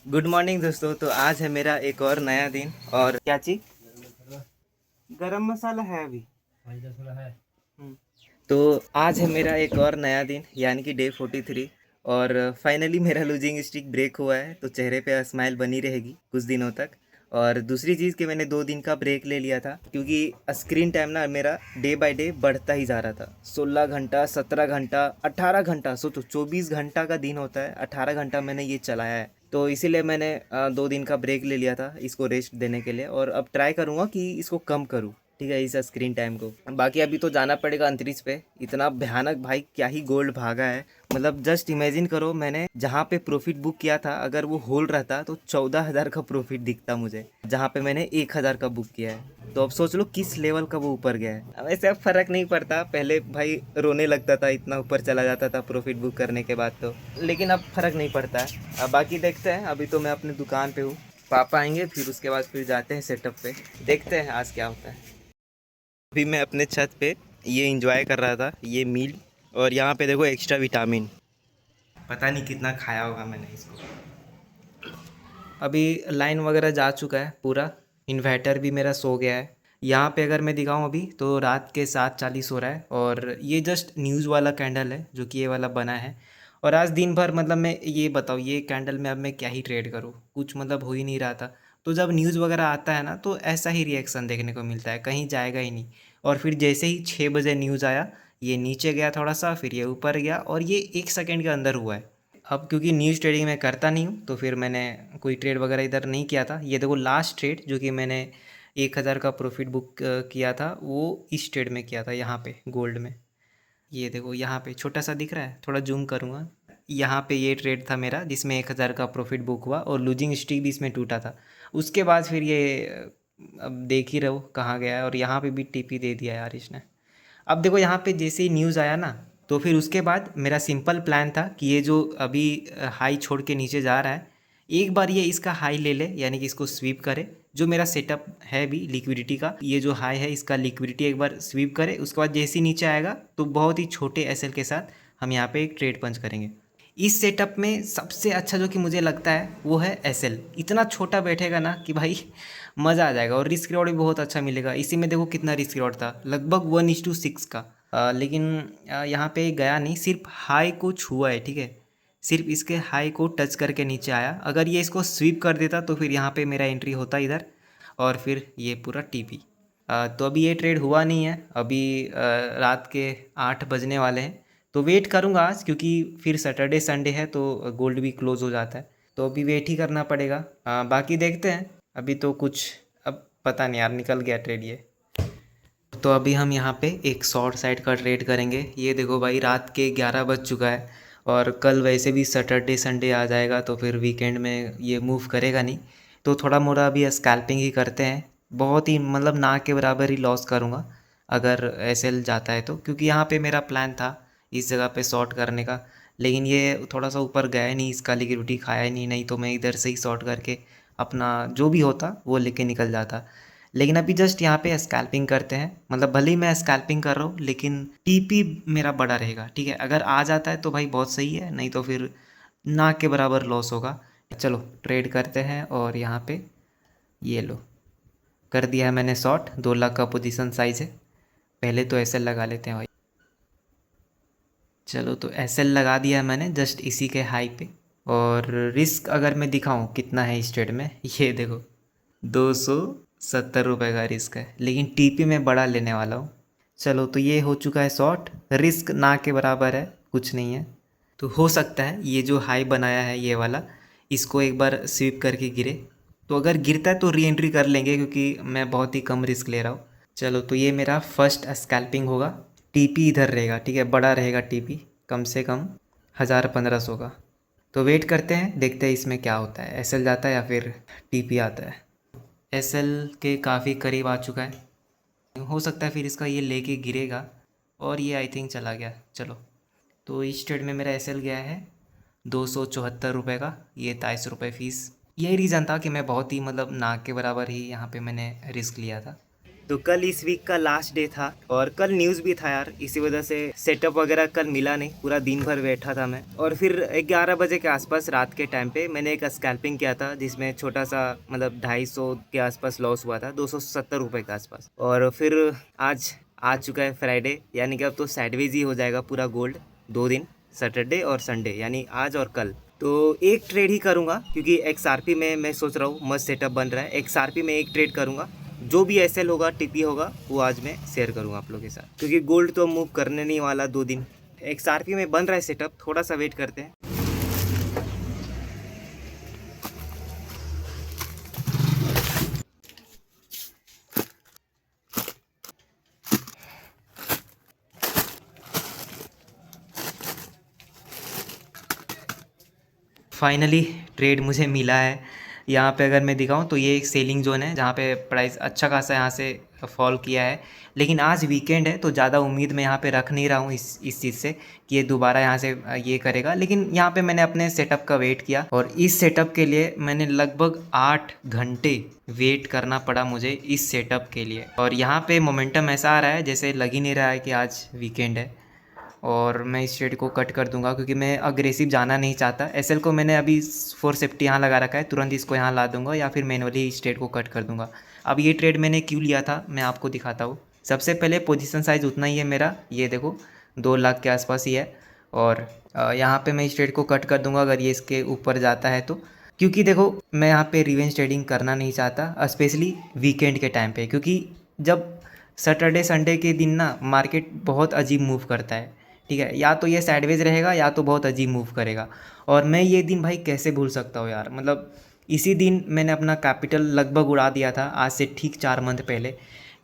Good morning दोस्तों। तो आज है मेरा एक और नया दिन। और क्या चीज? गरम मसाला है अभी। हम्म। तो आज है मेरा एक और नया दिन यानी कि डे 43। और फाइनली मेरा लूजिंग स्ट्रीक ब्रेक हुआ है, तो चेहरे पे स्माइल बनी रहेगी कुछ दिनों तक। और दूसरी चीज़ कि मैंने 2 दिन का ब्रेक ले लिया था क्योंकि स्क्रीन टाइम ना मेरा डे बाय डे बढ़ता ही जा रहा था। 16 घंटा, 17 घंटा, 18 घंटा, सोचो 24 घंटा का दिन होता है, 18 घंटा मैंने ये चलाया है। तो इसीलिए मैंने 2 दिन का ब्रेक ले लिया था इसको रेस्ट देने के लिए, और अब ट्राई करूँगा कि इसको कम करूँ, ठीक है, इस स्क्रीन टाइम को। बाकी अभी तो जाना पड़ेगा अंतरिक्ष पे। इतना भयानक भाई, क्या ही गोल्ड भागा है। मतलब जस्ट इमेजिन करो, मैंने जहाँ पे प्रॉफिट बुक किया था अगर वो होल रहता तो 14,000 का प्रॉफिट दिखता मुझे, जहाँ पे मैंने 1,000 का बुक किया है। तो अब सोच लो किस लेवल का वो ऊपर गया है। वैसे अब फर्क नहीं पड़ता, पहले भाई रोने लगता था, इतना ऊपर चला जाता था प्रॉफिट बुक करने के बाद तो। लेकिन अब फर्क नहीं पड़ता है। अब बाकी देखते हैं, अभी तो मैं अपने दुकान पे हूँ। पापा आएंगे फिर उसके बाद फिर जाते हैं सेटअप पे, देखते हैं आज क्या होता है। अभी मैं अपने छत पे ये एंजॉय कर रहा था, ये मील। और यहाँ पे देखो एक्स्ट्रा विटामिन, पता नहीं कितना खाया होगा मैंने इसको। अभी लाइन वगैरह जा चुका है पूरा, इन्वर्टर भी मेरा सो गया है। यहाँ पे अगर मैं दिखाऊँ अभी तो रात के 7:40 हो रहा है, और ये जस्ट न्यूज़ वाला कैंडल है जो कि ये वाला बना है। और आज दिन भर मतलब मैं ये बताऊँ, ये कैंडल में अब मैं क्या ही ट्रेड करूँ, कुछ मतलब हो ही नहीं रहा था। तो जब न्यूज़ वगैरह आता है ना तो ऐसा ही रिएक्शन देखने को मिलता है, कहीं जाएगा ही नहीं। और फिर जैसे ही 6 बजे न्यूज़ आया, ये नीचे गया थोड़ा सा, फिर ये ऊपर गया, और ये 1 सेकेंड के अंदर हुआ है। अब क्योंकि न्यूज़ ट्रेडिंग मैं करता नहीं हूँ तो फिर मैंने कोई ट्रेड वगैरह इधर नहीं किया था। ये देखो लास्ट ट्रेड जो कि मैंने 1,000 का प्रॉफिट बुक किया था, वो इस ट्रेड में किया था, यहाँ पे गोल्ड में। ये देखो यहाँ पे छोटा सा दिख रहा है, थोड़ा जूम करूँगा। यहाँ पे ये ट्रेड था मेरा जिसमें 1,000 का प्रॉफिट बुक हुआ, और लूजिंग स्ट्रीक भी इसमें टूटा था। उसके बाद फिर ये अब देख ही रहो कहाँ गया है। और यहाँ पे भी टीपी दे दिया यार इसने। अब देखो यहाँ पे जैसे ही न्यूज़ आया ना, तो फिर उसके बाद मेरा सिंपल प्लान था कि ये जो अभी हाई छोड़ के नीचे जा रहा है, एक बार ये इसका हाई ले ले, यानी कि इसको स्वीप करे। जो मेरा सेटअप है भी लिक्विडिटी का, ये जो हाई है इसका लिक्विडिटी एक बार स्वीप करे, उसके बाद जैसे ही नीचे आएगा तो बहुत ही छोटे एसएल के साथ हम यहाँ पे एक ट्रेड पंच करेंगे। इस सेटअप में सबसे अच्छा जो कि मुझे लगता है वो है एसएल। इतना छोटा बैठेगा ना कि भाई मज़ा आ जाएगा, और रिस्क रिवॉर्ड भी बहुत अच्छा मिलेगा। इसी में देखो कितना रिस्क रिवॉर्ड था, लगभग 1:6 का। लेकिन यहाँ पे गया नहीं, सिर्फ हाई को छुआ है, ठीक है, सिर्फ इसके हाई को टच करके नीचे आया। अगर ये इसको स्वीप कर देता तो फिर यहाँ पे मेरा एंट्री होता इधर, और फिर ये पूरा टीपी। तो अभी ये ट्रेड हुआ नहीं है, अभी रात के 8 बजने वाले हैं। तो वेट करूँगा आज, क्योंकि फिर सैटरडे संडे है तो गोल्ड भी क्लोज़ हो जाता है, तो अभी वेट ही करना पड़ेगा। बाकी देखते हैं। अभी तो कुछ, अब पता नहीं यार, निकल गया ट्रेड ये। तो अभी हम यहाँ पे एक शॉर्ट साइड का ट्रेड करेंगे। ये देखो भाई रात के 11 बज चुका है, और कल वैसे भी सैटरडे संडे आ जाएगा तो फिर वीकेंड में ये मूव करेगा नहीं। तो थोड़ा मोड़ा अभी स्कैल्पिंग ही करते हैं। बहुत ही मतलब ना के बराबर ही लॉस करूँगा अगर एसएल जाता है तो, क्योंकि यहाँ पे मेरा प्लान था इस जगह पे शॉर्ट करने का। लेकिन ये थोड़ा सा ऊपर गया ही नहीं, इसका लिक्विडिटी खाया ही नहीं, नहीं तो मैं इधर से ही शॉर्ट करके अपना जो भी होता वो लेके निकल जाता। लेकिन अभी जस्ट यहाँ पे स्कैल्पिंग करते हैं, मतलब भले ही मैं स्कैल्पिंग कर रहा हूँ लेकिन टीपी मेरा बड़ा रहेगा, ठीक है। अगर आ जाता है तो भाई बहुत सही है, नहीं तो फिर ना के बराबर लॉस होगा। चलो ट्रेड करते हैं। और यहाँ पे ये लो, कर दिया है मैंने शॉर्ट। 2 लाख का पोजीशन साइज है। पहले तो एसएल लगा लेते हैं भाई। चलो तो एसएल लगा दिया है मैंने जस्ट इसी के हाई पे। और रिस्क अगर मैं दिखाऊं कितना है इस ट्रेड में, ये देखो 270 रुपये का रिस्क है, लेकिन टीपी में बड़ा लेने वाला हूँ। चलो तो ये हो चुका है शॉर्ट। रिस्क ना के बराबर है, कुछ नहीं है। तो हो सकता है ये जो हाई बनाया है ये वाला, इसको एक बार स्वीप करके गिरे। तो अगर गिरता है तो री एंट्री कर लेंगे, क्योंकि मैं बहुत ही कम रिस्क ले रहा हूँ। चलो तो ये मेरा फर्स्ट स्कैल्पिंग होगा। टीपी इधर रहेगा, ठीक है, बड़ा रहेगा टीपी, कम से कम 1,000-1,500 का। तो वेट करते हैं, देखते हैं इसमें क्या होता है, एसएल जाता है या फिर टीपी आता है। एसएल के काफ़ी करीब आ चुका है। हो सकता है फिर इसका ये लेके गिरेगा, और ये आई थिंक चला गया। चलो तो इस ट्रेड में मेरा एसएल गया है 274 रुपये का, ये 23 रुपये फ़ीस। यही रीज़न था कि मैं बहुत ही मतलब ना के बराबर ही यहाँ पे मैंने रिस्क लिया था। तो कल इस वीक का लास्ट डे था और कल न्यूज़ भी था यार, इसी वजह से सेटअप वगैरह कल मिला नहीं, पूरा दिन भर बैठा था मैं। और फिर 11 बजे के आसपास रात के टाइम पे मैंने एक स्कैल्पिंग किया था, जिसमें छोटा सा मतलब 250 के आसपास लॉस हुआ था, 270 रुपये के आसपास। और फिर आज आ चुका है फ्राइडे, यानी कि अब तो सैडविज ही हो जाएगा पूरा गोल्ड। 2 दिन, सैटरडे और संडे, यानी आज और कल। तो एक ट्रेड ही करूँगा, क्योंकि XRP में मैं सोच रहा हूँ मस्त सेटअप बन रहा है। XRP में एक ट्रेड करूँगा, जो भी SL होगा, TP होगा, वो आज मैं शेयर करूँगा आप लोगों के साथ, क्योंकि गोल्ड तो मूव करने नहीं वाला 2 दिन। XRP में बन रहा है सेटअप, थोड़ा सा वेट करते हैं। फाइनली ट्रेड मुझे मिला है। यहाँ पे अगर मैं दिखाऊँ तो ये एक सेलिंग जोन है, जहाँ पे प्राइस अच्छा खासा यहाँ से फॉल किया है। लेकिन आज वीकेंड है तो ज़्यादा उम्मीद मैं यहाँ पे रख नहीं रहा हूँ इस चीज़ से कि ये दोबारा यहाँ से ये करेगा। लेकिन यहाँ पे मैंने अपने सेटअप का वेट किया, और इस सेटअप के लिए मैंने लगभग 8 घंटे वेट करना पड़ा मुझे इस सेटअप के लिए। और यहाँ पे मोमेंटम ऐसा आ रहा है जैसे लग ही नहीं रहा है कि आज वीकेंड है। और मैं इस ट्रेड को कट कर दूंगा, क्योंकि मैं अग्रेसिव जाना नहीं चाहता। SL को मैंने अभी 4 सेफ्टी यहाँ लगा रखा है, तुरंत इसको यहाँ ला दूंगा या फिर मैनुअली इस ट्रेड को कट कर दूंगा। अब ये ट्रेड मैंने क्यों लिया था मैं आपको दिखाता हूँ। सबसे पहले पोजीशन साइज़ उतना ही है मेरा, ये देखो 2 लाख के आसपास ही है। और यहाँ पे मैं इस ट्रेड को कट कर दूंगा अगर ये इसके ऊपर जाता है तो, क्योंकि देखो मैं यहाँ पे रिवेंज ट्रेडिंग करना नहीं चाहता, स्पेशली वीकेंड के टाइम पे। क्योंकि जब सैटरडे संडे के दिन ना मार्केट बहुत अजीब मूव करता है, ठीक है। या तो ये साइडवेज रहेगा या तो बहुत अजीब मूव करेगा। और मैं ये दिन भाई कैसे भूल सकता हूँ यार, मतलब इसी दिन मैंने अपना कैपिटल लगभग उड़ा दिया था, आज से ठीक 4 मंथ पहले।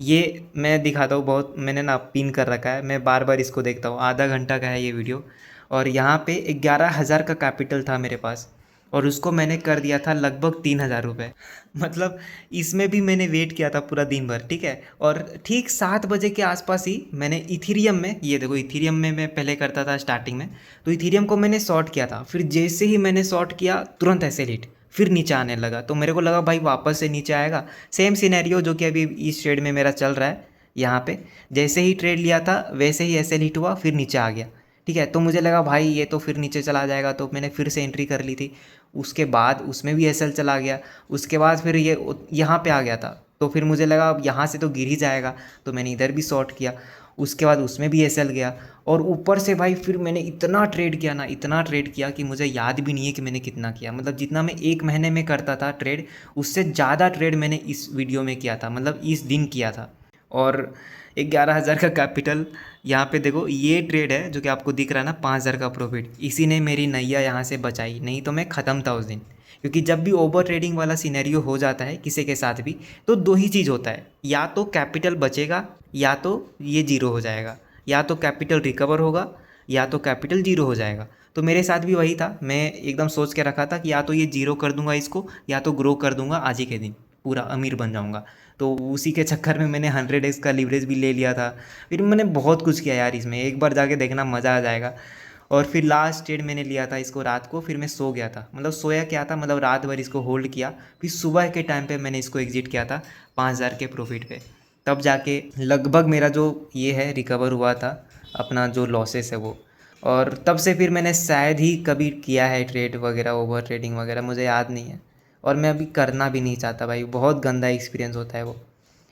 ये मैं दिखाता हूँ, बहुत मैंने ना पिन कर रखा है, मैं बार बार इसको देखता हूँ। आधा घंटा का है ये वीडियो। और यहाँ पे 11,000 का कैपिटल था मेरे पास, और उसको मैंने कर दिया था लगभग 3,000 रुपये। मतलब इसमें भी मैंने वेट किया था पूरा दिन भर, ठीक है। और ठीक 7 बजे के आसपास ही मैंने इथीरियम में, ये देखो इथीरियम में मैं पहले करता था स्टार्टिंग में, तो इथीरियम को मैंने शॉर्ट किया था। फिर जैसे ही मैंने शॉर्ट किया तुरंत ऐसे हिट, फिर नीचे आने लगा। तो मेरे को लगा भाई वापस से नीचे आएगा। सेम सिनेरियो जो कि अभी इस ट्रेड में मेरा चल रहा है। यहाँ पे जैसे ही ट्रेड लिया था वैसे ही ऐसे हिट हुआ, फिर नीचे आ गया, ठीक है। तो मुझे लगा भाई ये तो फिर नीचे चला जाएगा, तो मैंने फिर से एंट्री कर ली थी। उसके बाद उसमें भी SL चला गया। उसके बाद फिर ये यहाँ पे आ गया था, तो फिर मुझे लगा अब यहाँ से तो गिर ही जाएगा, तो मैंने इधर भी शॉर्ट किया। उसके बाद उसमें भी SL गया, और ऊपर से भाई फिर मैंने इतना ट्रेड किया ना, इतना ट्रेड किया कि मुझे याद भी नहीं है कि मैंने कितना किया। मतलब जितना मैं 1 महीने में करता था ट्रेड, उससे ज़्यादा ट्रेड मैंने इस वीडियो में किया था, मतलब इस दिन किया था। और 11,000 का कैपिटल, यहाँ पे देखो ये ट्रेड है जो कि आपको दिख रहा है ना, 5,000 का प्रॉफिट, इसी ने मेरी नैया यहाँ से बचाई, नहीं तो मैं ख़त्म था उस दिन। क्योंकि जब भी ओवर ट्रेडिंग वाला सिनेरियो हो जाता है किसी के साथ भी, तो 2 ही चीज़ होता है, या तो कैपिटल बचेगा या तो ये जीरो हो जाएगा, या तो कैपिटल रिकवर होगा या तो कैपिटल जीरो हो जाएगा। तो मेरे साथ भी वही था, मैं एकदम सोच के रखा था कि या तो ये जीरो कर दूंगा इसको, या तो ग्रो कर दूंगा आज ही के दिन, पूरा अमीर बन जाऊंगा। तो उसी के चक्कर में मैंने 100x का लीवरेज भी ले लिया था। फिर मैंने बहुत कुछ किया यार इसमें, एक बार जाके देखना मज़ा आ जाएगा। और फिर लास्ट ट्रेड मैंने लिया था इसको रात को, फिर मैं सो गया था, मतलब सोया क्या था, मतलब रात भर इसको होल्ड किया। फिर सुबह के टाइम पे मैंने इसको एग्जिट किया था 5,000 के प्रॉफिट पे। तब जाके लगभग मेरा जो ये है रिकवर हुआ था, अपना जो लॉसेस है वो। और तब से फिर मैंने शायद ही कभी किया है ट्रेड वगैरह, ओवर ट्रेडिंग वगैरह, मुझे याद नहीं है। और मैं अभी करना भी नहीं चाहता भाई, बहुत गंदा एक्सपीरियंस होता है वो।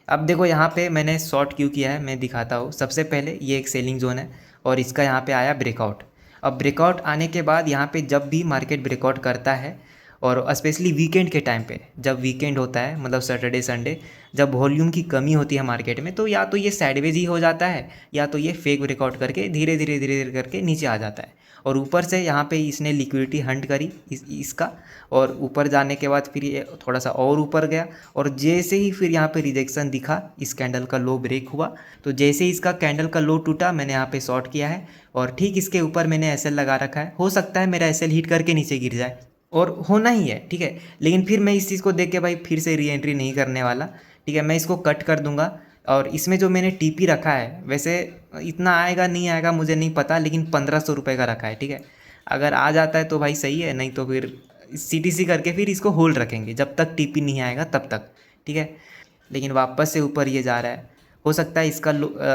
अब देखो यहाँ पे मैंने शॉर्ट क्यों किया है मैं दिखाता हूँ। सबसे पहले ये एक सेलिंग जोन है, और इसका यहाँ पे आया ब्रेकआउट। अब ब्रेकआउट आने के बाद यहाँ पे जब भी मार्केट ब्रेकआउट करता है, और स्पेशली वीकेंड के टाइम पे, जब वीकेंड होता है मतलब सैटरडे संडे, जब वॉल्यूम की कमी होती है मार्केट में, तो या तो ये साइडवेज ही हो जाता है, या तो ये फेक ब्रेकआउट करके धीरे धीरे धीरे धीरे करके नीचे आ जाता है। और ऊपर से यहाँ पे इसने लिक्विडिटी हंट करी इसका, और ऊपर जाने के बाद फिर ये थोड़ा सा और ऊपर गया। और जैसे ही फिर यहाँ पे रिजेक्शन दिखा, इस कैंडल का लो ब्रेक हुआ, तो जैसे ही इसका कैंडल का लो टूटा मैंने यहाँ पे शॉर्ट किया है, और ठीक इसके ऊपर मैंने SL लगा रखा है। हो सकता है मेरा SL हिट करके नीचे गिर जाए, और होना ही है, ठीक है। लेकिन फिर मैं इस चीज़ को देख के भाई फिर से री एंट्री नहीं करने वाला, ठीक है। मैं इसको कट कर दूंगा। और इसमें जो मैंने TP रखा है, वैसे इतना आएगा नहीं आएगा मुझे नहीं पता, लेकिन 1,500 रुपये का रखा है, ठीक है। अगर आ जाता है तो भाई सही है, नहीं तो फिर CTC करके फिर इसको होल्ड रखेंगे जब तक TP नहीं आएगा तब तक, ठीक है। लेकिन वापस से ऊपर ये जा रहा है, हो सकता है इसका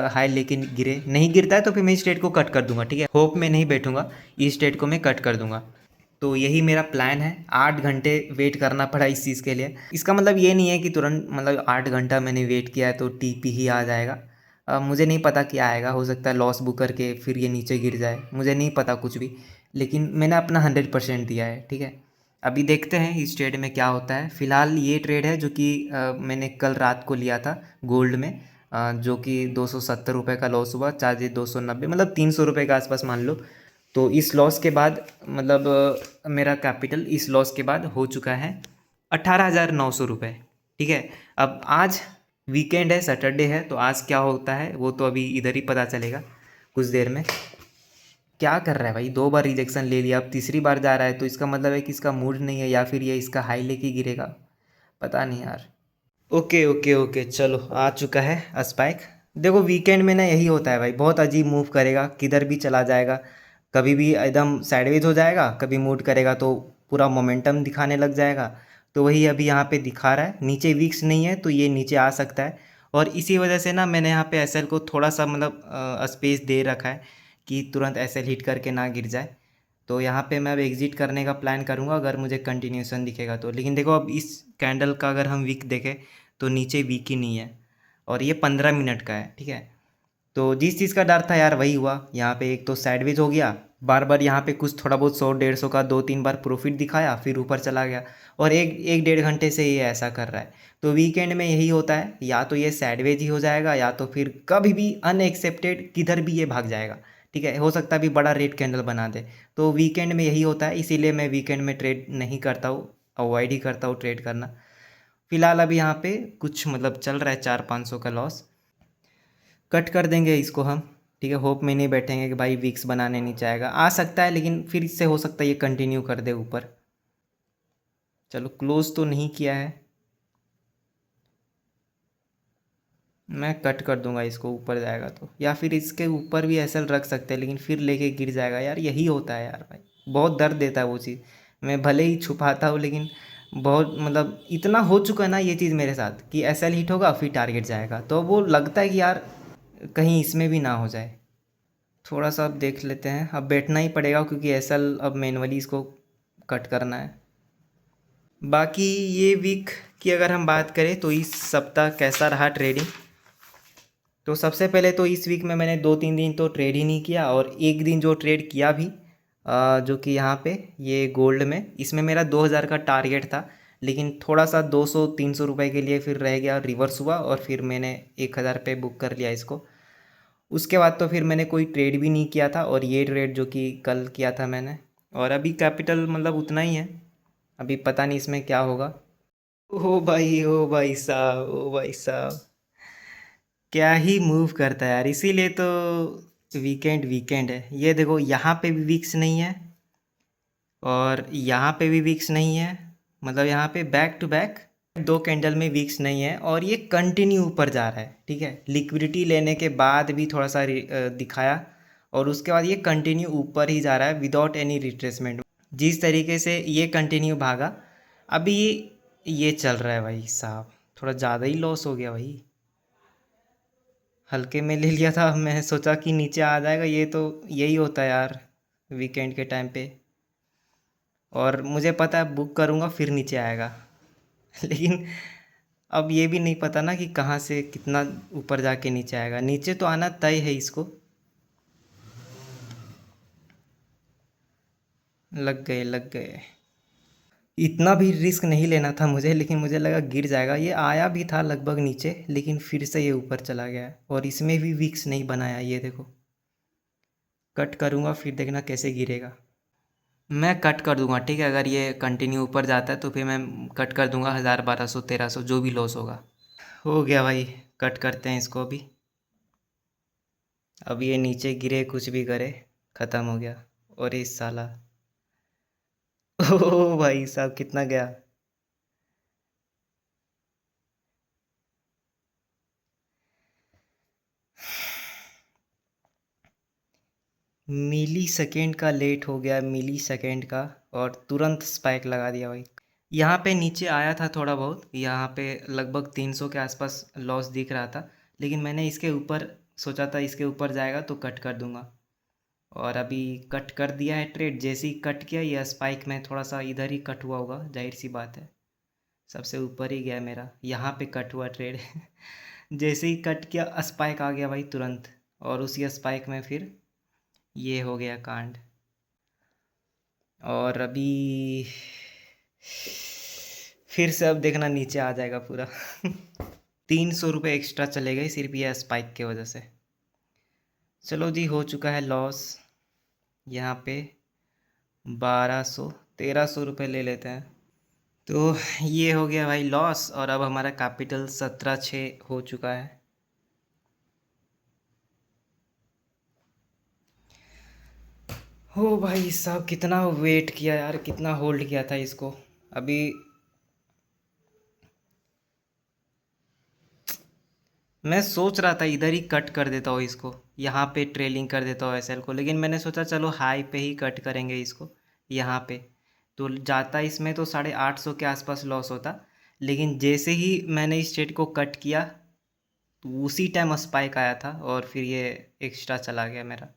हाई लेकिन गिरे, नहीं गिरता है तो फिर मैं इस ट्रेड को कट कर दूंगा, ठीक है। होप में नहीं बैठूंगा, इस ट्रेड को मैं कट कर दूंगा। तो यही मेरा प्लान है। 8 घंटे वेट करना पड़ा इस चीज़ के लिए। इसका मतलब ये नहीं है कि तुरंत मतलब 8 घंटा मैंने वेट किया है तो टीपी ही आ जाएगा। मुझे नहीं पता क्या आएगा, हो सकता है लॉस बुक करके फिर ये नीचे गिर जाए, मुझे नहीं पता कुछ भी। लेकिन मैंने अपना 100% दिया है, ठीक है। अभी देखते हैं इस ट्रेड में क्या होता है। फ़िलहाल ये ट्रेड है जो कि मैंने कल रात को लिया था गोल्ड में, जो कि 270 रुपये का लॉस हुआ, चार्जेज 290, मतलब 300 रुपये के आसपास मान लो। तो इस लॉस के बाद मतलब मेरा कैपिटल इस लॉस के बाद हो चुका है 18,900 रुपये, ठीक है। अब आज वीकेंड है, सैटरडे है, तो आज क्या होता है वो तो अभी इधर ही पता चलेगा कुछ देर में। क्या कर रहा है भाई, 2 बार रिजेक्शन ले लिया, अब तीसरी बार जा रहा है, तो इसका मतलब है कि इसका मूड नहीं है या फिर ये इसका हाई लेके गिरेगा, पता नहीं यार। ओके ओके ओके, चलो आ चुका है स्पाइक। देखो वीकेंड में ना यही होता है भाई, बहुत अजीब मूव करेगा, किधर भी चला जाएगा। कभी भी एकदम साइडवेज हो जाएगा, कभी मूड करेगा तो पूरा मोमेंटम दिखाने लग जाएगा। तो वही अभी यहाँ पे दिखा रहा है, नीचे वीक्स नहीं है तो ये नीचे आ सकता है। और इसी वजह से ना मैंने यहाँ पे एसएल को थोड़ा सा मतलब स्पेस दे रखा है कि तुरंत एसएल हिट करके ना गिर जाए। तो यहाँ पे मैं अब एग्ज़िट करने का प्लान करूँगा अगर मुझे कंटिन्यूशन दिखेगा तो। लेकिन देखो अब इस कैंडल का अगर हम वीक देखें तो नीचे वीक ही नहीं है, और ये 15 मिनट का है, ठीक है। तो जिस चीज़ का डर था यार वही हुआ। यहाँ पे एक तो साइडवेज हो गया, बार बार यहाँ पे कुछ थोड़ा बहुत 100-150 का 2-3 बार प्रॉफिट दिखाया, फिर ऊपर चला गया, और एक एक 1.5 घंटे से ये ऐसा कर रहा है। तो वीकेंड में यही होता है, या तो ये साइडवेज ही हो जाएगा या तो फिर कभी भी अनएक्सेप्टेड किधर भी ये भाग जाएगा, ठीक है। हो सकता है अभी बड़ा रेड कैंडल बना दे। तो वीकेंड में यही होता है, इसीलिए मैं वीकेंड में ट्रेड नहीं करता हूँ, अवॉइड ही करता हूँ ट्रेड करना। फिलहाल अभी यहाँ पे कुछ मतलब चल रहा है 400-500 का लॉस, कट कर देंगे इसको हम, ठीक है। होप में नहीं बैठेंगे कि भाई वीक्स बनाने नीचे आएगा, आ सकता है लेकिन फिर इससे हो सकता है ये कंटिन्यू कर दे ऊपर। चलो क्लोज तो नहीं किया है, मैं कट कर दूंगा इसको, ऊपर जाएगा तो, या फिर इसके ऊपर भी ऐसा रख सकते हैं लेकिन फिर लेके गिर जाएगा यार, यही होता है यार भाई, बहुत दर्द देता है वो चीज़। मैं भले ही छुपाता हूँ लेकिन बहुत मतलब इतना हो चुका है ना ये चीज़ मेरे साथ कि एसएल हिट होगा फिर टारगेट जाएगा, तो वो लगता है कि यार कहीं इसमें भी ना हो जाए। थोड़ा सा अब देख लेते हैं, अब बैठना ही पड़ेगा क्योंकि एसएल अब मैनुअली इसको कट करना है। बाकी ये वीक की अगर हम बात करें तो इस सप्ताह कैसा रहा ट्रेडिंग, तो सबसे पहले तो इस वीक में मैंने 2-3 दिन तो ट्रेड ही नहीं किया, और एक दिन जो ट्रेड किया भी जो कि यहाँ पे ये गोल्ड में, इसमें मेरा 2,000 का टारगेट था, लेकिन थोड़ा सा 200-300 रुपये के लिए फिर रह गया, रिवर्स हुआ और फिर मैंने 1,000 पे बुक कर लिया इसको। उसके बाद तो फिर मैंने कोई ट्रेड भी नहीं किया था, और ये ट्रेड जो कि कल किया था मैंने, और अभी कैपिटल मतलब उतना ही है, अभी पता नहीं इसमें क्या होगा। ओ भाई साहब, ओ भाई साहब, क्या ही मूव करता है यार, इसीलिए तो वीकेंड वीकेंड है। ये देखो यहाँ पे भी वीक्स नहीं है और यहाँ पे भी वीक्स नहीं है, मतलब यहाँ पे बैक टू बैक 2 कैंडल में वीक्स नहीं है, और ये कंटिन्यू ऊपर जा रहा है, ठीक है। लिक्विडिटी लेने के बाद भी थोड़ा सा दिखाया, और उसके बाद ये कंटिन्यू ऊपर ही जा रहा है विदाउट एनी रिट्रेसमेंट। जिस तरीके से ये कंटिन्यू भागा, अभी ये चल रहा है भाई साहब, थोड़ा ज़्यादा ही लॉस हो गया भाई, हल्के में ले लिया था, मैं सोचा कि नीचे आ जाएगा, ये तो यही होता है यार वीकेंड के टाइम पे, और मुझे पता है बुक करूँगा फिर नीचे आएगा लेकिन अब ये भी नहीं पता ना कि कहाँ से कितना ऊपर जाके नीचे आएगा, नीचे तो आना तय है इसको। लग गए लग गए, इतना भी रिस्क नहीं लेना था मुझे, लेकिन मुझे लगा गिर जाएगा, ये आया भी था लगभग नीचे लेकिन फिर से ये ऊपर चला गया है, और इसमें भी विक्स नहीं बनाया, ये देखो। कट करूँगा फिर देखना कैसे गिरेगा। मैं कट कर दूंगा, ठीक है। अगर ये कंटिन्यू ऊपर जाता है तो फिर मैं कट कर दूंगा 1,000, 1,200, 1,300 जो भी लॉस होगा। हो गया भाई, कट करते हैं इसको अभी। अब ये नीचे गिरे कुछ भी करे, ख़त्म हो गया। और इस साला ओ भाई साहब कितना गया, मिली सेकेंड का लेट हो गया, मिली सेकेंड का, और तुरंत स्पाइक लगा दिया भाई। यहाँ पे नीचे आया था थोड़ा बहुत, यहाँ पे लगभग 300 के आसपास लॉस दिख रहा था, लेकिन मैंने इसके ऊपर सोचा था इसके ऊपर जाएगा तो कट कर दूंगा, और अभी कट कर दिया है ट्रेड। जैसे ही कट किया ये स्पाइक में थोड़ा सा इधर ही कट हुआ होगा, जाहिर सी बात है, सबसे ऊपर ही गया मेरा, यहाँ पे कट हुआ ट्रेड। जैसे ही कट किया स्पाइक आ गया भाई तुरंत, और उसी स्पाइक में फिर ये हो गया कांड। और अभी फिर से अब देखना नीचे आ जाएगा पूरा। 300 रुपये एक्स्ट्रा चले गए सिर्फ ये स्पाइक की वजह से। चलो जी, हो चुका है लॉस यहाँ पे 1200, 1300 रुपये ले लेते हैं। तो ये हो गया भाई लॉस, और अब हमारा कैपिटल 17,600 हो चुका है। हो भाई साहब, कितना वेट किया यार, कितना होल्ड किया था इसको। अभी मैं सोच रहा था इधर ही कट कर देता हूँ इसको, यहाँ पे ट्रेलिंग कर देता हूँ एसएल को, लेकिन मैंने सोचा चलो हाई पे ही कट करेंगे इसको यहाँ पे। तो जाता इसमें तो 850 के आसपास लॉस होता, लेकिन जैसे ही मैंने इस ट्रेड को कट किया तो उसी टाइम स्पाइक आया था और फिर ये एक्स्ट्रा चला गया मेरा।